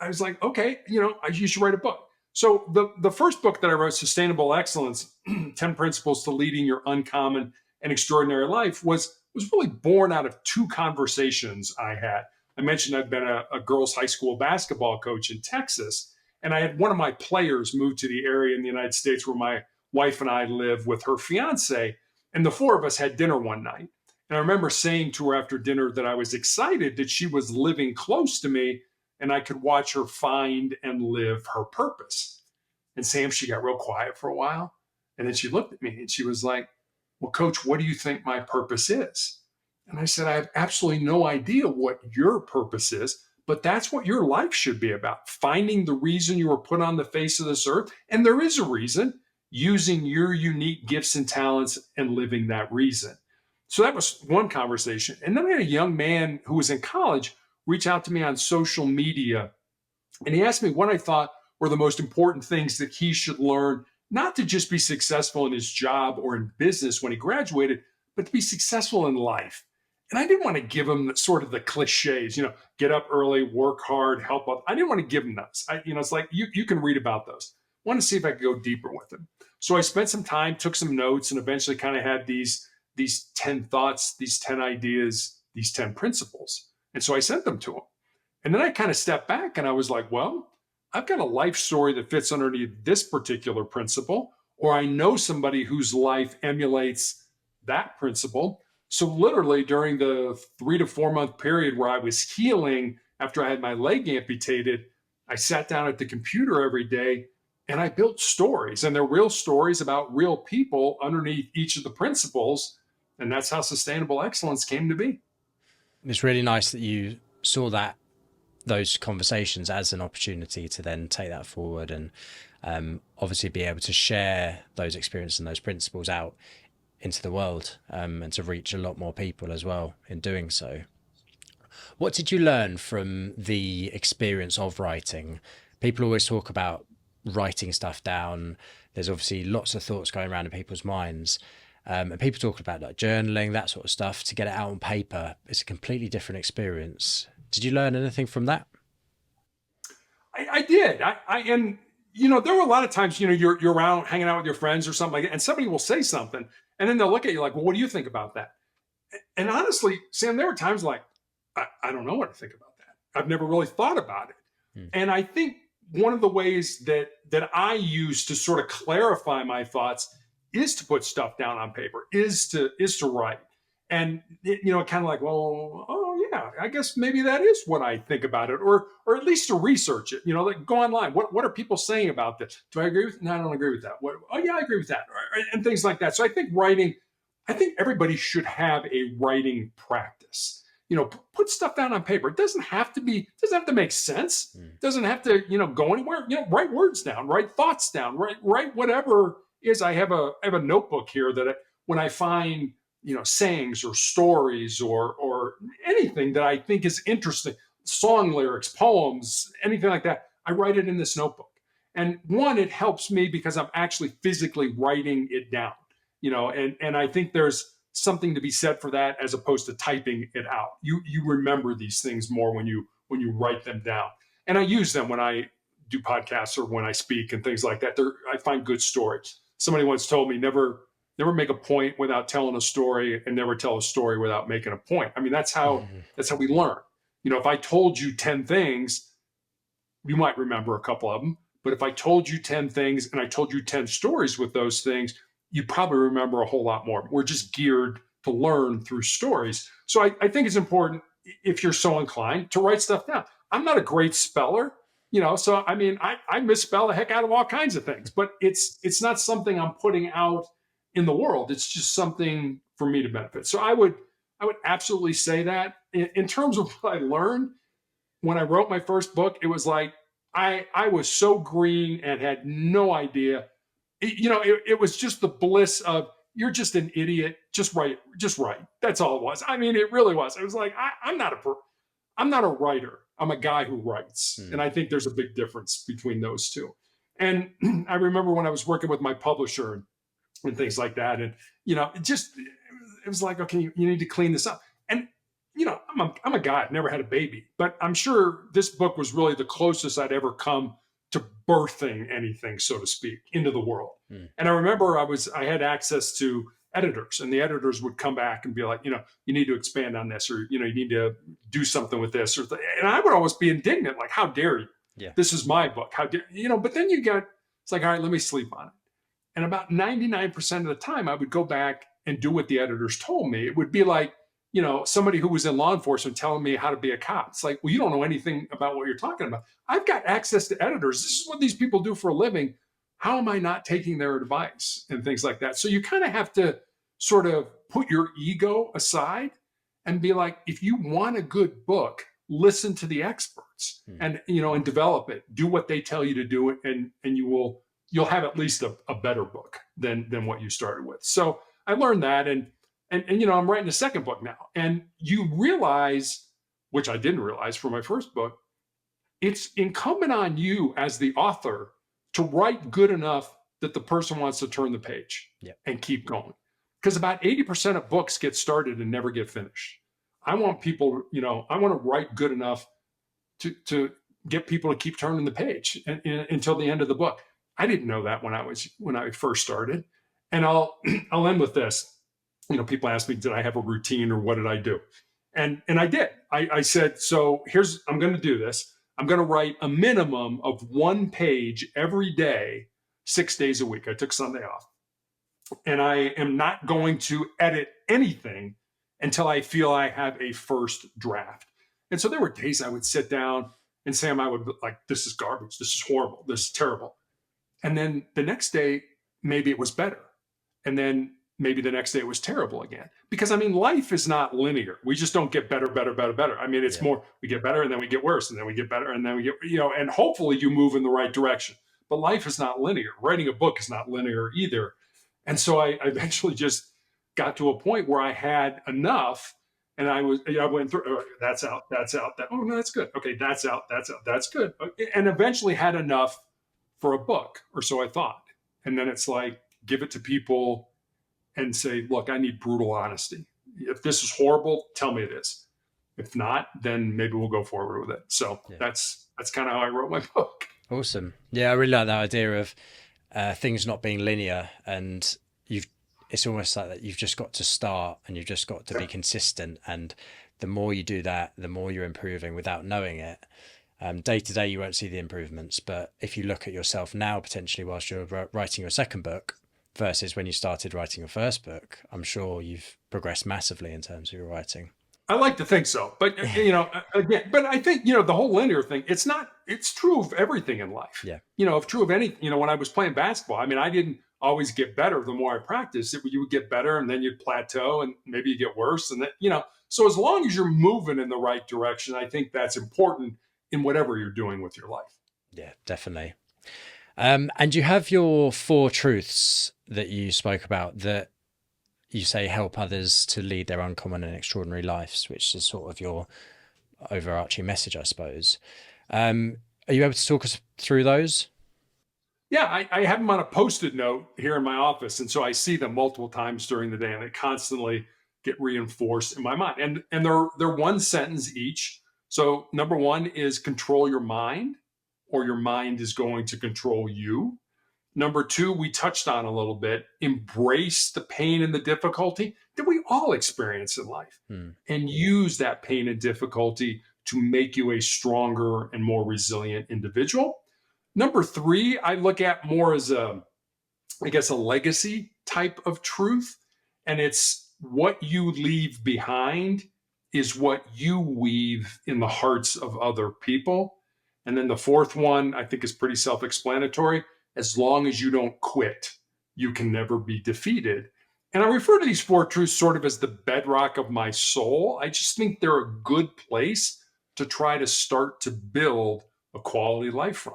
I was like, okay, you should write a book. So the first book that I wrote, Sustainable Excellence, 10 Principles to Leading Your Uncommon and Extraordinary Life, was really born out of two conversations I had. I mentioned I've been a girls' high school basketball coach in Texas, and I had one of my players move to the area in the United States where my wife and I live with her fiance, and the four of us had dinner one night. And I remember saying to her after dinner that I was excited that she was living close to me and I could watch her find and live her purpose. And Sam, she got real quiet for a while, and then she looked at me and she was like, well, Coach, what do you think my purpose is? And I said, I have absolutely no idea what your purpose is, but that's what your life should be about. Finding the reason you were put on the face of this earth. And there is a reason, using your unique gifts and talents and living that reason. So that was one conversation. And then I had a young man who was in college reach out to me on social media. And he asked me what I thought were the most important things that he should learn, not to just be successful in his job or in business when he graduated, but to be successful in life. And I didn't want to give him sort of the cliches, get up early, work hard, help up. I didn't want to give him those. It's like you can read about those. I wanted to see if I could go deeper with him. So I spent some time, took some notes, and eventually kind of had these 10 thoughts, these 10 ideas, these 10 principles. And so I sent them to him. And then I kind of stepped back and I was like, well, I've got a life story that fits underneath this particular principle, or I know somebody whose life emulates that principle. So literally during the 3 to 4 month period where I was healing after I had my leg amputated, I sat down at the computer every day and I built stories, and they're real stories about real people underneath each of the principles. And that's how sustainable excellence came to be. It's really nice that you saw those conversations as an opportunity to then take that forward and obviously be able to share those experiences and those principles out into the world, and to reach a lot more people as well in doing so. What did you learn from the experience of writing? People always talk about writing stuff down. There's obviously lots of thoughts going around in people's minds. And people talk about like journaling, that sort of stuff. To get it out on paper, it's a completely different experience. Did you learn anything from that? I did. And there were a lot of times, you're around hanging out with your friends or something like that, and somebody will say something, and then they'll look at you like, well, what do you think about that? And honestly, Sam, there were times like, I don't know what to think about that. I've never really thought about it. And I think one of the ways that I use to sort of clarify my thoughts is to put stuff down on paper, is to write. And it kind of like, well, oh yeah, I guess maybe that is what I think about it, or at least to research it. Like go online. What are people saying about this? Do I agree with? No, I don't agree with that. Oh yeah, I agree with that, and things like that. So I think writing. I think everybody should have a writing practice. Put stuff down on paper. It doesn't have to be. It doesn't have to make sense. It doesn't have to go anywhere. Write words down. Write thoughts down. Write whatever is. I have a notebook here that when I find sayings or stories or anything that I think is interesting, song lyrics, poems, anything like that, I write it in this notebook. And one, it helps me because I'm actually physically writing it down, and I think there's something to be said for that as opposed to typing it out. You remember these things more when you write them down. And I use them when I do podcasts or when I speak and things like that. I find good stories. Somebody once told me never make a point without telling a story, and never tell a story without making a point. I mean, that's how we learn. If I told you 10 things, you might remember a couple of them. But if I told you 10 things and I told you 10 stories with those things, you probably remember a whole lot more. We're just geared to learn through stories. So I think it's important, if you're so inclined, to write stuff down. I'm not a great speller, so I mean, I misspell the heck out of all kinds of things, but it's not something I'm putting out in the world. It's just something for me to benefit. So I would absolutely say that. In terms of what I learned when I wrote my first book, it was like I was so green and had no idea. It was just the bliss of, you're just an idiot. Just write. That's all it was. I mean, it really was. It was like, I'm not a writer. I'm a guy who writes. And I think there's a big difference between those two. And I remember when I was working with my publisher and things like that, and it was like, okay, you need to clean this up. And I'm a guy, I've never had a baby, but I'm sure this book was really the closest I'd ever come to birthing anything, so to speak, into the world. And I remember I had access to editors, and the editors would come back and be like, you need to expand on this, or you need to do something with this, and I would always be indignant, like, how dare you? Yeah. This is my book. How dare But then it's like, all right, let me sleep on it. And about 99% of the time, I would go back and do what the editors told me. It would be like, somebody who was in law enforcement telling me how to be a cop. It's like, well, you don't know anything about what you're talking about. I've got access to editors. This is what these people do for a living. How am I not taking their advice and things like that? So you kind of have to sort of put your ego aside and be like, if you want a good book, listen to the experts and develop it. Do what they tell you to do, and you'll have at least a better book than what you started with. So I learned that, and I'm writing a second book now, and you realize, which I didn't realize for my first book, it's incumbent on you as the author to write good enough that the person wants to turn the page and keep going. Because about 80% of books get started and never get finished. I want people, I want to write good enough to get people to keep turning the page until the end of the book. I didn't know that when I first started. And I'll end with this. People ask me, did I have a routine, or what did I do? And I did. I said, so I'm going to do this. I'm going to write a minimum of 1 page every day, 6 days a week. I took Sunday off. And I am not going to edit anything until I feel I have a first draft. And so there were days I would sit down, and Sam, I would be like, this is garbage. This is horrible. This is terrible. And then the next day, maybe it was better. And then maybe the next day it was terrible again. Because life is not linear. We just don't get better, better, better, better. It's more, we get better and then we get worse, and then we get better and then we get, and hopefully you move in the right direction. But life is not linear. Writing a book is not linear either. And so I eventually just got to a point where I had enough, and I went through, oh, that's out, oh no, that's good. Okay, that's out, that's good. And eventually had enough for a book, or so I thought. And then it's like, give it to people and say, look, I need brutal honesty. If this is horrible, tell me it is. If not, then maybe we'll go forward with it. So that's kind of how I wrote my book. Awesome. Yeah, I really like that idea of things not being linear, and it's almost like that you've just got to start, and you've just got to be consistent. And the more you do that, the more you're improving without knowing it. Day to day, you won't see the improvements. But if you look at yourself now, potentially whilst you're writing your second book, versus when you started writing your first book. I'm sure you've progressed massively in terms of your writing. I like to think so, but again, but I think the whole linear thing. It's not. It's true of everything in life. Yeah. If true of any. When I was playing basketball, I mean, I didn't always get better. The more I practiced, you would get better, and then you'd plateau, and maybe you get worse, and then. So as long as you're moving in the right direction, I think that's important in whatever you're doing with your life. Yeah, definitely. And you have your 4 truths that you spoke about that you say help others to lead their uncommon and extraordinary lives, which is sort of your overarching message, I suppose. Are you able to talk us through those? Yeah, I have them on a Post-it note here in my office, and so I see them multiple times during the day, and they constantly get reinforced in my mind. And they're one sentence each. So number 1 is control your mind, or your mind is going to control you. Number 2, we touched on a little bit, embrace the pain and the difficulty that we all experience in life, and use that pain and difficulty to make you a stronger and more resilient individual. Number 3, I look at more as a legacy type of truth. And it's what you leave behind is what you weave in the hearts of other people. And then the 4th one, I think, is pretty self-explanatory. As long as you don't quit, you can never be defeated. And I refer to these 4 truths sort of as the bedrock of my soul. I just think they're a good place to try to start to build a quality life from.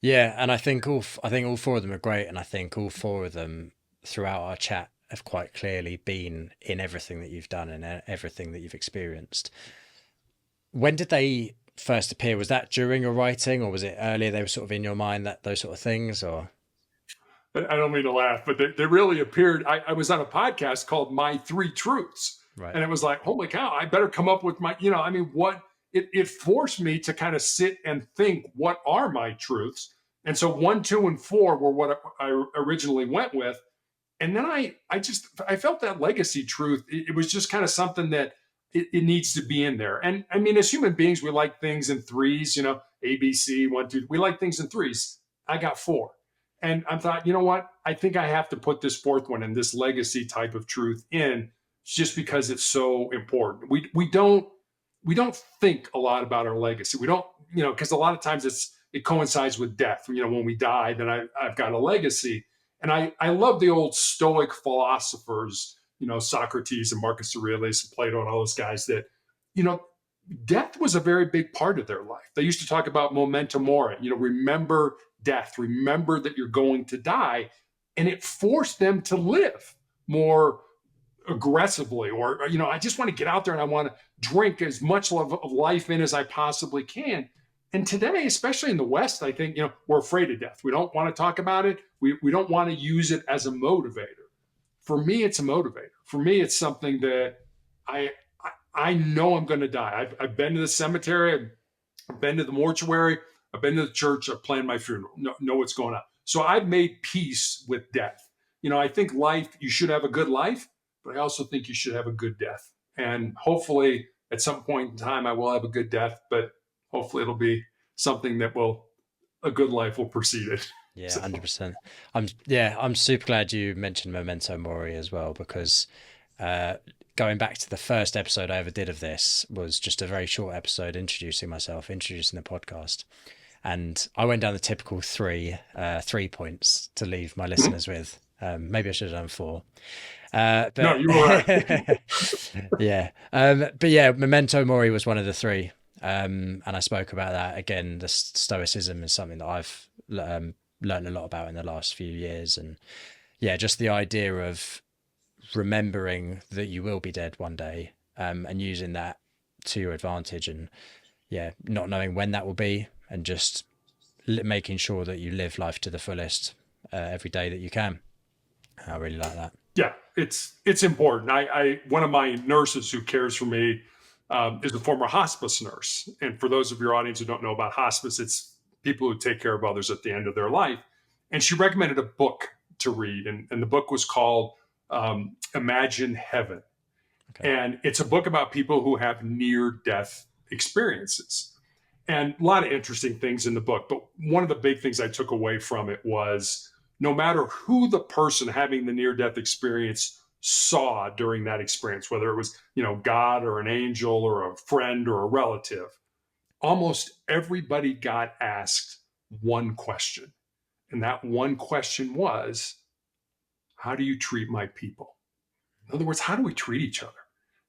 Yeah, and I think all 4 of them are great, and I think all 4 of them throughout our chat have quite clearly been in everything that you've done and everything that you've experienced. When did they first appear? Was that during your writing, or was it earlier? They were sort of in your mind, that those sort of things, or? I don't mean to laugh, but they really appeared. I was on a podcast called My 3 Truths, right. And it was like, holy cow, I better come up with my, what it forced me to kind of sit and think, what are my truths? And so 1, 2, and 4 were what I originally went with. And then I felt that legacy truth. It was just kind of something that it needs to be in there. And I mean, as human beings, we like things in threes, A, B, C, 1, 2, we like things in threes. I got 4. And I thought, you know what? I think I have to put this 4th one and this legacy type of truth in, just because it's so important. We don't think a lot about our legacy. We don't, because a lot of times it coincides with death. When we die, then I've got a legacy. And I love the old Stoic philosophers, Socrates and Marcus Aurelius and Plato and all those guys that, death was a very big part of their life. They used to talk about memento mori, remember death, remember that you're going to die. And it forced them to live more aggressively, or, I just want to get out there and I want to drink as much of life in as I possibly can. And today, especially in the West, I think, we're afraid of death. We don't want to talk about it. We don't want to use it as a motivator. For me, it's a motivator. For me, it's something that I know I'm going to die. I've been to the cemetery. I've been to the mortuary. I've been to the church. I've planned my funeral. Know what's going on. So I've made peace with death. I think you should have a good life, but I also think you should have a good death. And hopefully at some point in time, I will have a good death, but hopefully it'll be something that a good life will precede it. Yeah, 100%. I'm super glad you mentioned memento mori as well, because going back to the first episode I ever did of this was just a very short episode introducing myself, introducing the podcast. And I went down the typical 3 points to leave my listeners with. Maybe I should have done 4. But, no, you were right. Yeah. But yeah, memento mori was one of the 3. And I spoke about that. Again, the stoicism is something that I've learned a lot about in the last few years. And yeah, just the idea of remembering that you will be dead one day, and using that to your advantage, and yeah, not knowing when that will be, and just making sure that you live life to the fullest every day that you can. I really like that. Yeah, it's important. One of my nurses who cares for me is a former hospice nurse. And for those of your audience who don't know about hospice, it's people who take care of others at the end of their life. And she recommended a book to read. And the book was called Imagine Heaven. Okay. And it's a book about people who have near-death experiences. And a lot of interesting things in the book. But one of the big things I took away from it was, no matter who the person having the near-death experience saw during that experience, whether it was, God or an angel or a friend or a relative, almost everybody got asked one question. And that one question was, how do you treat my people? In other words, how do we treat each other?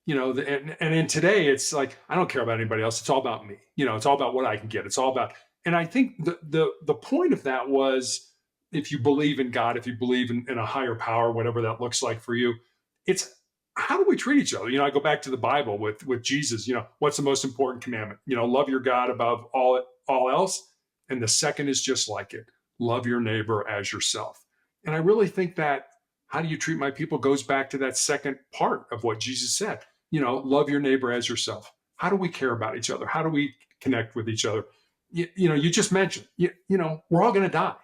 And in today, it's like, I don't care about anybody else. It's all about me. It's all about what I can get. It's all about, and I think the point of that was, if you believe in God, if you believe in a higher power, whatever that looks like for you, it's how do we treat each other? I go back to the Bible with Jesus. What's the most important commandment? Love your God above all else. And the second is just like it. Love your neighbor as yourself. And I really think that how do you treat my people goes back to that second part of what Jesus said. Love your neighbor as yourself. How do we care about each other? How do we connect with each other? You just mentioned, we're all going to die.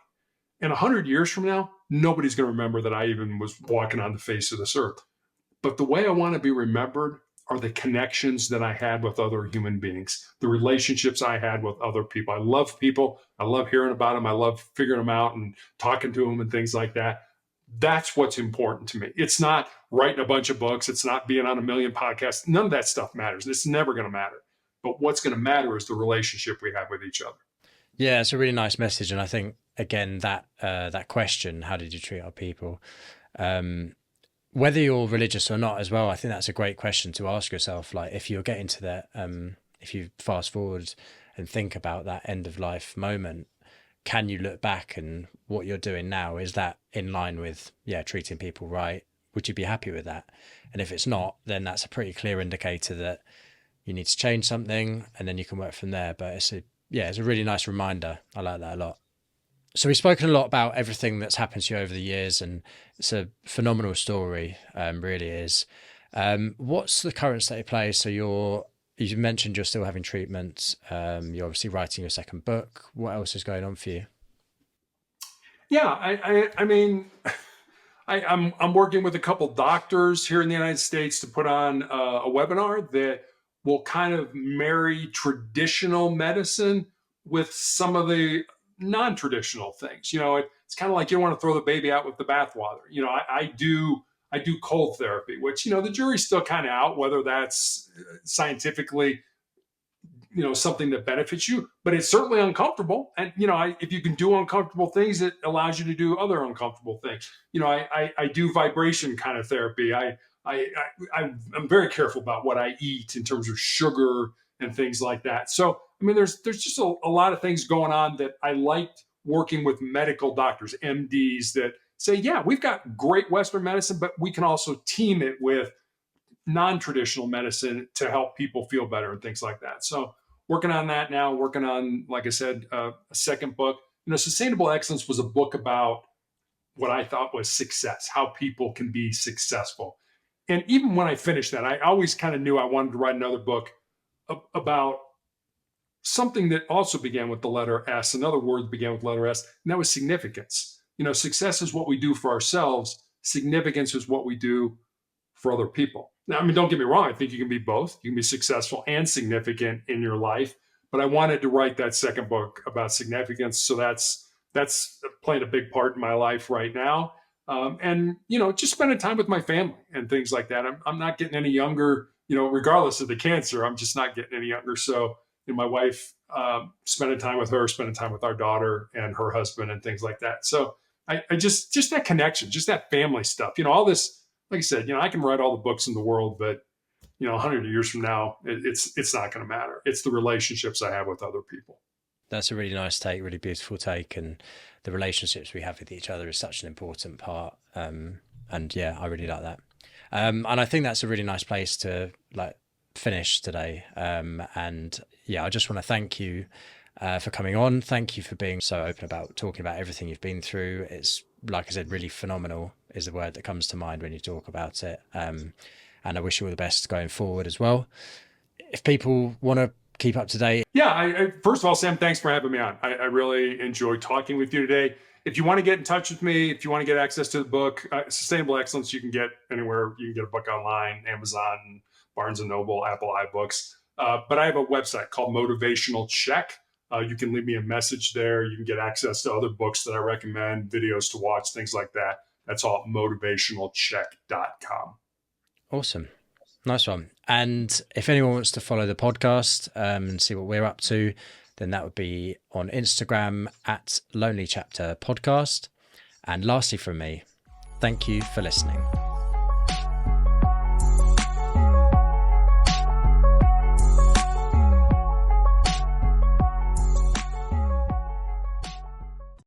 And 100 years from now, nobody's going to remember that I even was walking on the face of this earth. But the way I want to be remembered are the connections that I had with other human beings, the relationships I had with other people. I love people. I love hearing about them. I love figuring them out and talking to them and things like that. That's what's important to me. It's not writing a bunch of books. It's not being on a million podcasts. None of that stuff matters. It's never going to matter. But what's going to matter is the relationship we have with each other. Yeah, it's a really nice message. And I think, again, that question, how did you treat our people? Whether you're religious or not as well, I think that's a great question to ask yourself. Like, if you're getting to that, if you fast forward and think about that end of life moment, can you look back and what you're doing now, is that in line with, treating people right? Would you be happy with that? And if it's not, then that's a pretty clear indicator that you need to change something, and then you can work from there. But it's a really nice reminder. I like that a lot. So we've spoken a lot about everything that's happened to you over the years, and it's a phenomenal story, really is. What's the current state of play? So you mentioned you're still having treatment. You're obviously writing your second book. What else is going on for you? Yeah, I mean, I'm working with a couple doctors here in the United States to put on a webinar that will kind of marry traditional medicine with some of the non-traditional things. It's kind of like you don't want to throw the baby out with the bathwater. I do cold therapy, which, the jury's still kind of out whether that's scientifically, something that benefits you, but it's certainly uncomfortable. And, if you can do uncomfortable things, it allows you to do other uncomfortable things. I do vibration kind of therapy. I'm very careful about what I eat in terms of sugar and things like that. So, I mean, there's just a lot of things going on that I liked working with medical doctors, MDs, that say, yeah, we've got great Western medicine, but we can also team it with non-traditional medicine to help people feel better and things like that. So working on that now, working on, like I said, a second book. Sustainable Excellence was a book about what I thought was success, how people can be successful. And even when I finished that, I always kind of knew I wanted to write another book about something that also began with the letter S. Another word began with letter S, and that was significance. Success is what we do for ourselves. Significance is what we do for other people. Now, I mean, don't get me wrong. I think you can be both. You can be successful and significant in your life. But I wanted to write that second book about significance. So that's playing a big part in my life right now. And, just spending time with my family and things like that. I'm not getting any younger, regardless of the cancer, I'm just not getting any younger. So, my wife, spending time with her, spending time with our daughter and her husband and things like that. So I just that connection, just that family stuff, all this. Like I said, I can write all the books in the world, but 100 years from now, it's not going to matter. It's the relationships I have with other people. That's a really nice take, really beautiful take, and the relationships we have with each other is such an important part. And yeah, I really like that. And I think that's a really nice place to finish today. And yeah, I just want to thank you for coming on. Thank you for being so open about talking about everything you've been through. It's, like I said, really phenomenal is the word that comes to mind when you talk about it. And I wish you all the best going forward as well. If people want to keep up to date. Yeah, first of all, Sam, thanks for having me on. I really enjoyed talking with you today. If you want to get in touch with me, if you want to get access to the book, Sustainable Excellence, you can get anywhere. You can get a book online, Amazon, Barnes & Noble, Apple iBooks. But I have a website called Motivational Check. You can leave me a message there. You can get access to other books that I recommend, videos to watch, things like that. That's all at motivationalcheck.com. Awesome. Nice one. And if anyone wants to follow the podcast and see what we're up to, then that would be on Instagram at Lonely Chapter Podcast. And lastly from me, thank you for listening.